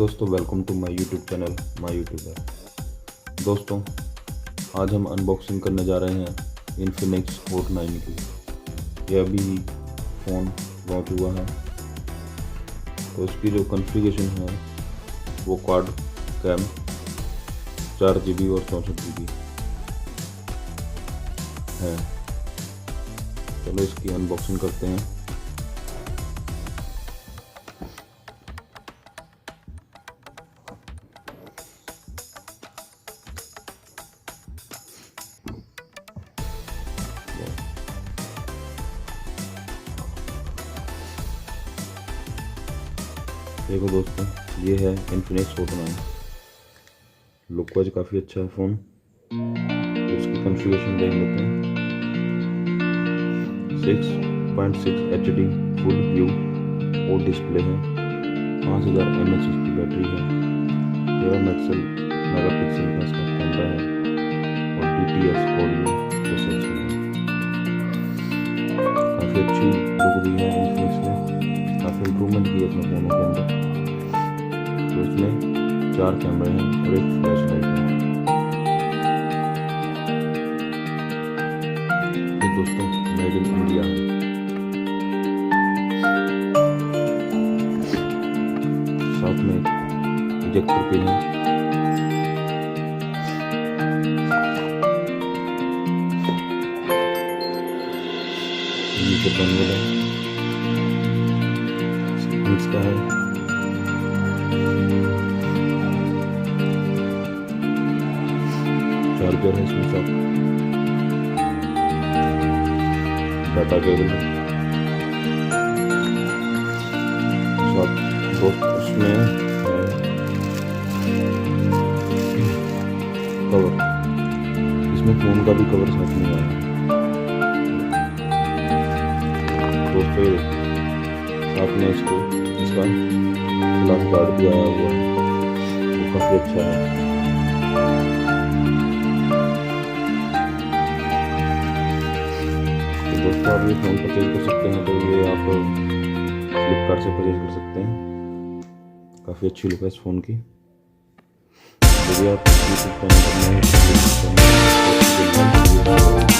दोस्तों, welcome to my YouTube channel my YouTuber. दोस्तों, आज हम अनबॉक्सिंग करने जा रहे हैं इन्फिनिक्स हॉट 9 की। यह अभी फ़ोन लॉन्च हुआ है, तो इसकी जो कॉन्फ़िगरेशन है वो क्वाड कैम 4 GB और 64 GB है। चलो इसकी अनबॉक्सिंग करते हैं। देखो दोस्तों, ये है इन्फिनिक्स हॉट 9। लुक वाइज काफ़ी अच्छा है फ़ोन। तो इसकी कॉन्फ़िगरेशन देख लेते हैं। 6.6 HD फुल व्यू और डिस्प्ले है। 5000 mAh की बैटरी है। 13 मेगापिक्सल का इसका कैमरा है और DTS ऑडियो प्रोसेसर है। काफ़ी अच्छी लुक दी है इन्फिनिक्स ने। काफ़ी इम्प्रूवमेंट की है अपने फ़ोनों के अंदर। तो इसमें 4 कैमरे हैं और एक फ्लैश लाइट है। ये दोस्तों मेड इन इंडिया है। साथ में इजेक्टर पिन है। नीचे पैनल है, इसका है। चार्जर है इसमें साथ, डाटा केबल है साथ। दोस्त उसमें कवर, इसमें फ़ोन का भी कवर साथ में आया है दोस्तों। ये साथ में इसका ग्लास गार्ड भी आया हुआ है, वो काफ़ी अच्छा है। तो दोस्तों, आप ये फ़ोन परचेज कर सकते हैं, तो ये आप फ्लिपकार्ट से परचेज कर सकते हैं। काफ़ी अच्छी लुक है इस फ़ोन की। यदि आप यूट्यूब चैनल पर नए हैं तो